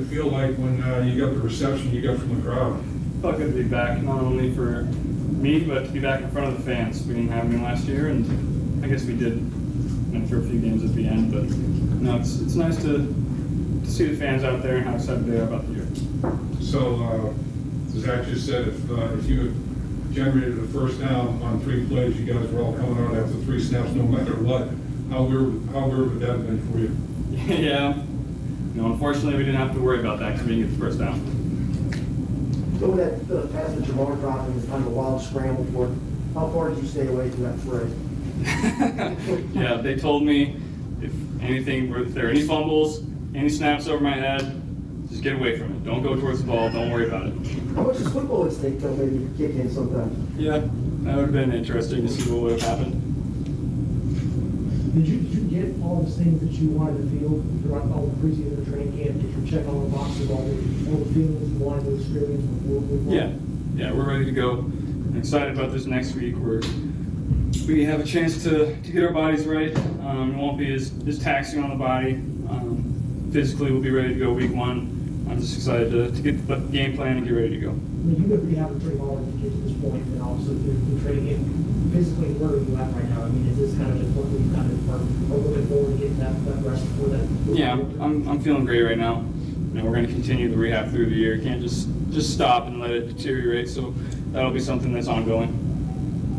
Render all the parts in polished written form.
did it feel like when you got the reception you got from the crowd? Felt good to be back, not only for me, but to be back in front of the fans. We didn't have any last year, and I guess we did for a few games at the end. But no, it's nice to see the fans out there and how excited they are about the year. So, Zach just said if you had generated a first down on 3 plays, you guys were all coming out after 3 snaps, no matter what. How weird would that have been for you? Yeah. Unfortunately, we didn't have to worry about that because we didn't get the first down. So that pass that Jamar dropped was kind of a wild scramble for it. How far did you stay away from that fray? Yeah, they told me if there are any fumbles, any snaps over my head, just get away from it. Don't go towards the ball. Don't worry about it. How much does football at stake though, maybe kick in sometimes? Yeah, that would have been interesting to see what would have happened. Did you get all the things that you wanted to feel throughout all the preseason training camp? Did you check all the boxes, all the feelings you wanted to experience before? Yeah, we're ready to go. I'm excited about this next week. We have a chance to get our bodies right. It won't be as taxing on the body. Physically, we'll be ready to go week 1. I'm just excited to get the game plan and get ready to go. I mean, you would be having pretty hard to get to this point, and also the training camp. Physically, where are you at right now? I mean, is this kind of just what we kind of are looking forward to getting that rest before that? Yeah, I'm feeling great right now. We're going to continue the rehab through the year. Can't just stop and let it deteriorate. So that'll be something that's ongoing.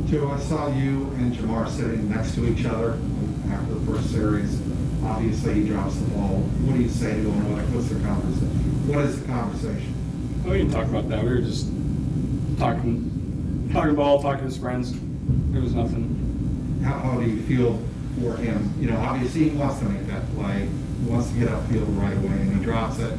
Joe, I saw you and Jamar sitting next to each other after the first series. Obviously, he drops the ball. What do you say to him? What's the conversation? What is the conversation? We didn't talk about that. We were just talking ball, talking to his friends. There was nothing. How do you feel for him? Obviously, he wants to make that play. He wants to get upfield right away, and he drops it.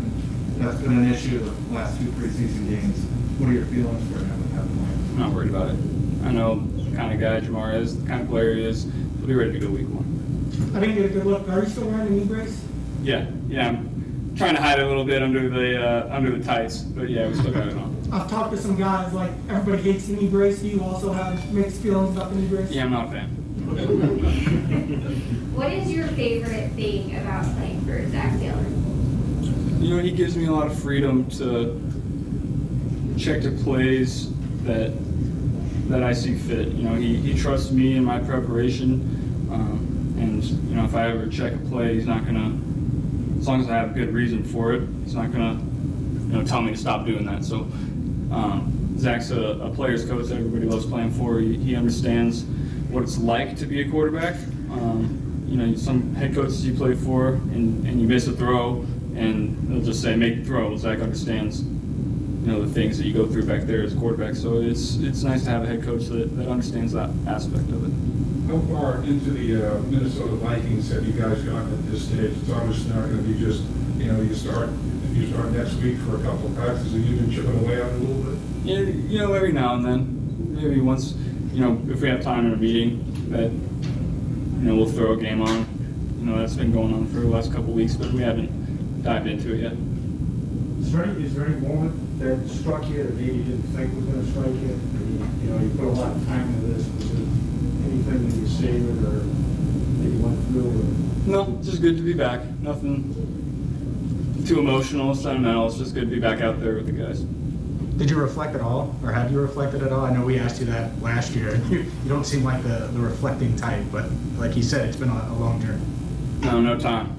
That's been an issue the last 2 preseason games. What are your feelings for him at that point? I'm not worried about it. I know the kind of guy Jamar is, the kind of player he is. He'll be ready to go week 1. I didn't get a good look. Are you still wearing a knee brace? Yeah. I'm trying to hide it a little bit under the tights, but yeah, we still got it on. I've talked to some guys, like, everybody hates the knee brace. Do you also have mixed feelings about the knee brace? Yeah, I'm not a fan. What is your favorite thing about playing for Zach Taylor? He gives me a lot of freedom to check the plays that I see fit. He trusts me in my preparation, and if I ever check a play, he's not gonna, as long as I have a good reason for it, he's not gonna tell me to stop doing that. So Zach's a player's coach that everybody loves playing for. He understands what it's like to be a quarterback. Some head coaches you play for and you miss a throw and they'll just say make the throw. Zach understands the things that you go through back there as a quarterback. So it's nice to have a head coach that understands that aspect of it. How far into the Minnesota Vikings have you guys gotten at this stage? It's obviously not going to be just, you start next week for a couple of practices. Have you been chipping away at it a little bit? Yeah, every now and then. Maybe once, if we have time in a meeting that, we'll throw a game on. That's been going on for the last couple of weeks, but we haven't dived into it yet. Is there any moment that struck you that maybe you didn't think was going to strike you? You put a lot of time into this. Was there anything that you savored or that you went through? No, it's just good to be back. Nothing too emotional, sentimental. It's just good to be back out there with the guys. Did you reflect at all, or have you reflected at all? I know we asked you that last year. You don't seem like the reflecting type, but like you said, it's been a long journey. No time.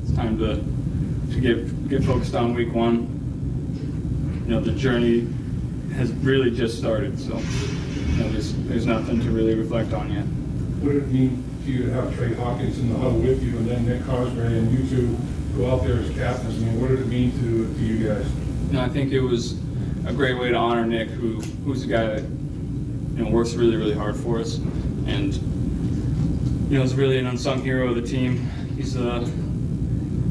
It's time to get focused on week 1. The journey has really just started, so there's nothing to really reflect on yet. What did it mean to you to have Trey Hawkins in the huddle with you and then Nick Cosgray and you two go out there as captains? What did it mean to you guys? I think it was a great way to honor Nick, who's a guy that works really, really hard for us, and is really an unsung hero of the team. He's a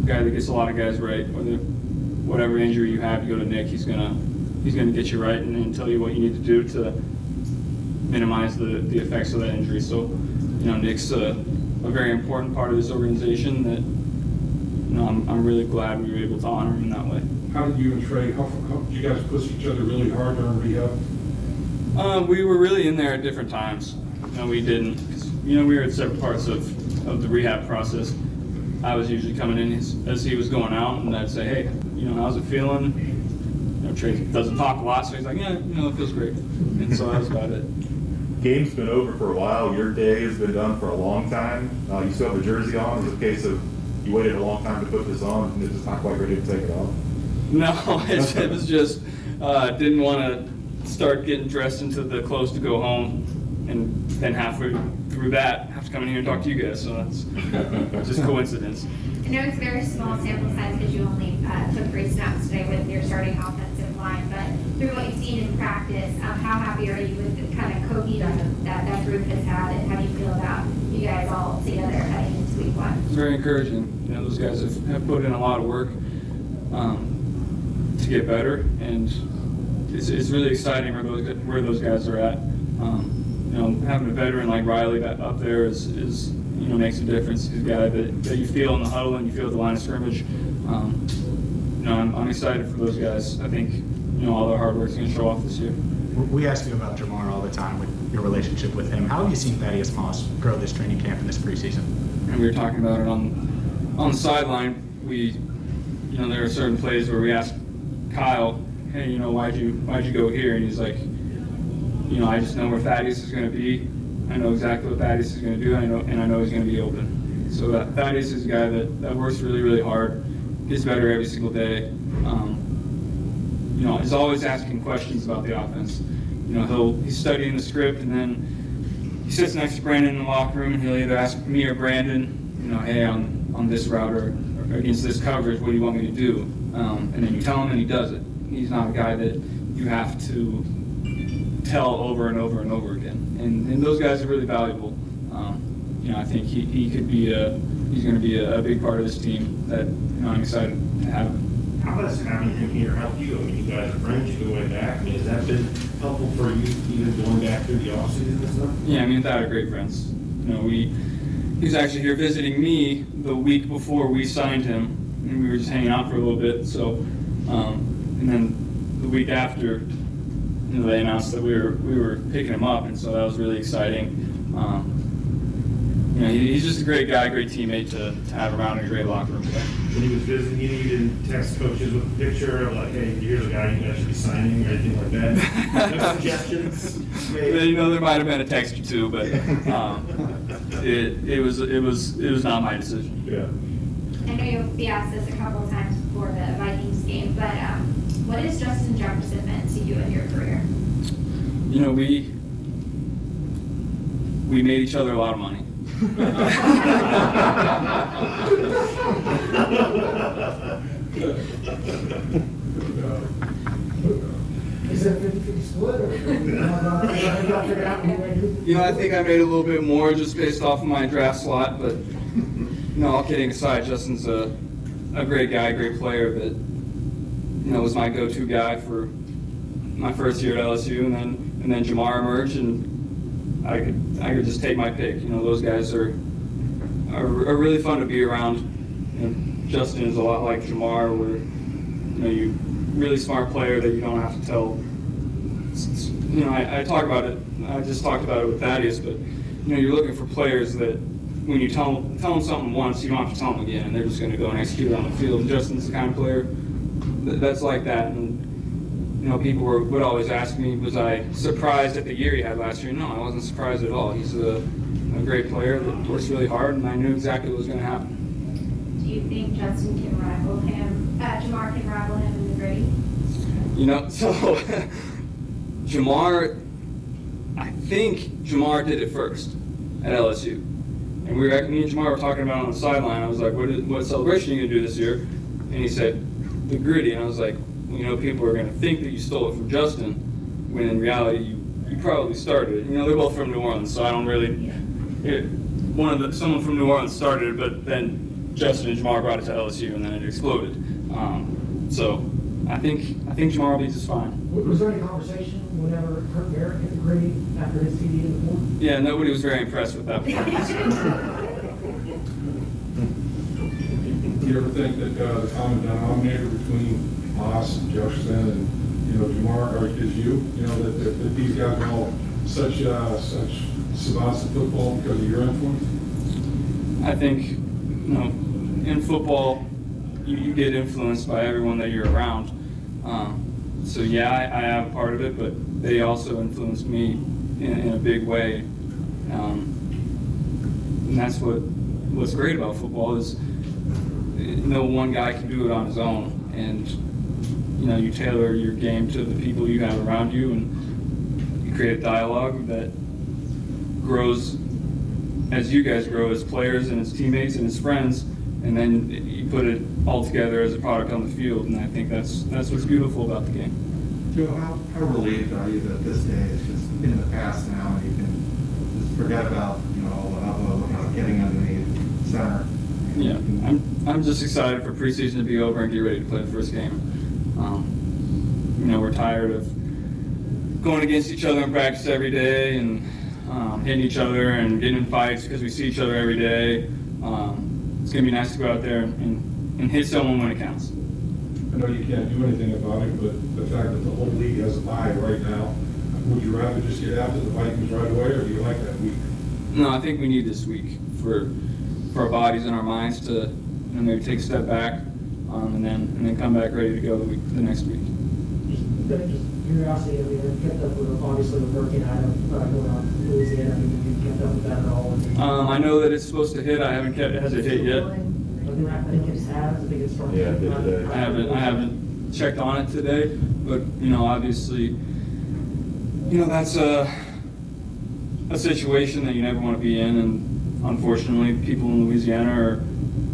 guy that gets a lot of guys right. Whatever injury you have, you go to Nick. He's gonna get you right and tell you what you need to do to minimize the effects of that injury. So, Nick's a very important part of this organization that I'm really glad we were able to honor him in that way. How did you and Trey, how did you guys push each other really hard during rehab? We were really in there at different times. We didn't, we were at separate parts of the rehab process. I was usually coming in as he was going out, and I'd say, hey, how's it feeling? Trey doesn't talk a lot, so he's like, yeah, it feels great. And so that was about it. Game's been over for a while. Your day has been done for a long time. You still have the jersey on. Is it a case of you waited a long time to put this on and it's just not quite ready to take it off? No, it was just didn't want to start getting dressed into the clothes to go home, and then halfway through that, have to come in here and talk to you guys. So that's just coincidence. I know it's a very small sample size because you only took 3 snaps today with your starting offensive line, but through what you've seen in practice, how happy are you with the kind of cohesion that group has had, and how do you feel about you guys all together heading into week 1? It's very encouraging. Those guys have put in a lot of work to get better, and it's really exciting where those guys are at. Having a veteran like Riley up there is makes a difference. He's a guy that you feel in the huddle and you feel at the line of scrimmage. I'm excited for those guys. I think all their hard work's going to show off this year. We ask you about Jamar all the time with your relationship with him. How have you seen Thaddeus Moss grow this training camp and this preseason? And we were talking about it on the sideline. There are certain plays where we ask Kyle, hey, why'd you go here? And he's like, I just know where Thaddeus is going to be. I know exactly what Thaddeus is going to do, and I know he's going to be open. So Thaddeus is a guy that works really, really hard, gets better every single day. Is always asking questions about the offense. He's studying the script, and then he sits next to Brandon in the locker room, and he'll either ask me or Brandon, hey, on this route or against this coverage, what do you want me to do? And then you tell him, and he does it. He's not a guy that you have to tell over and over and over again. And those guys are really valuable. I think he's going to be a big part of this team that I'm excited to have. How has having him here helped you? I mean, you guys are friends, you go way back. I mean, has that been helpful for you, even going back through the offseason and stuff? Yeah, me and Thad are great friends. He was actually here visiting me the week before we signed him, and we were just hanging out for a little bit. So, and then the week after, they announced that we were picking him up, and so that was really exciting. He's just a great guy, great teammate to have around, in a great locker room. When he was visiting you, you didn't text coaches with a picture of like, hey, here's a guy you guys should be signing or anything like that? No suggestions? There might have been a text or two, but it was not my decision. Yeah. I know you'll be asked this a couple of times before the Vikings game, but what has Justin Jefferson meant to you in your career? We made each other a lot of money. Is it a 50-50 split? Or I think I made a little bit more just based off of my draft slot, but all kidding aside, Justin's a great guy, great player that was my go-to guy for my first year at LSU, and then Jamar emerged, and I could just take my pick. Those guys are really fun to be around. Justin is a lot like Jamar, where you really smart player that you don't have to tell. I talk about it. I just talked about it with Thaddeus, but you're looking for players that when you tell them something once, you don't have to tell them again, and they're just going to go and execute it on the field. And Justin's the kind of player that's like that. And people would always ask me, was I surprised at the year he had last year? No, I wasn't surprised at all. He's a great player that works really hard, and I knew exactly what was going to happen. Do you think Justin can rival him? Jamar can rival him in the gritty? So Jamar, I think Jamar did it first at LSU, and me and Jamar were talking about it on the sideline. I was like, "What celebration are you going to do this year?" And he said, "The gritty," and I was like, people are going to think that you stole it from Justin, when in reality you probably started it. They're both from New Orleans, so I don't really. Someone from New Orleans started it, but then Justin and Jamar brought it to LSU, and then it exploded. So I think Jamar will be just fine. Was there any conversation whenever Kurt Merritt hit the gritty after his CD in the fourth? Yeah, nobody was very impressed with that performance. Do you ever think that the common denominator between Moss and Jefferson and Jamar is you? That these guys are all such savants of football because of your influence? I think in football, you get influenced by everyone that you're around. So yeah, I have a part of it, but they also influenced me in a big way. And that's what's great about football is no one guy can do it on his own. And you tailor your game to the people you have around you, and you create a dialogue that grows as you guys grow as players and as teammates and as friends, and then you put it all together as a product on the field. And I think that's what's beautiful about the game. Joe, how relieved are you that this day is just in the past now, and you can just forget about all the hubbub about getting underneath center? Yeah, I'm just excited for preseason to be over and get ready to play the first game. We're tired of going against each other in practice every day and hitting each other and getting in fights because we see each other every day. It's going to be nice to go out there and hit someone when it counts. I know you can't do anything about it, but the fact that the whole league has a bye right now, would you rather just get after the Vikings right away, or do you like that week? No, I think we need this week for our bodies and our minds to maybe take a step back and then come back ready to go the next week. Just curiosity, I mean, I've kept up with, obviously, with Hurricane Ida going on in Louisiana. I mean, have you kept up with that at all? I know that it's supposed to hit. I haven't kept. Has it hit yet? I think it has. I think it's starting. Yeah, it did today. I haven't checked on it today, but obviously, that's a situation that you never want to be in, and unfortunately, people in Louisiana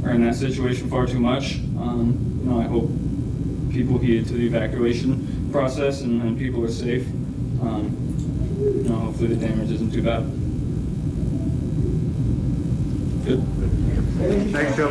are in that situation far too much. I hope people heed to the evacuation process and people are safe. Hopefully the damage isn't too bad. Good. Thanks, Joe.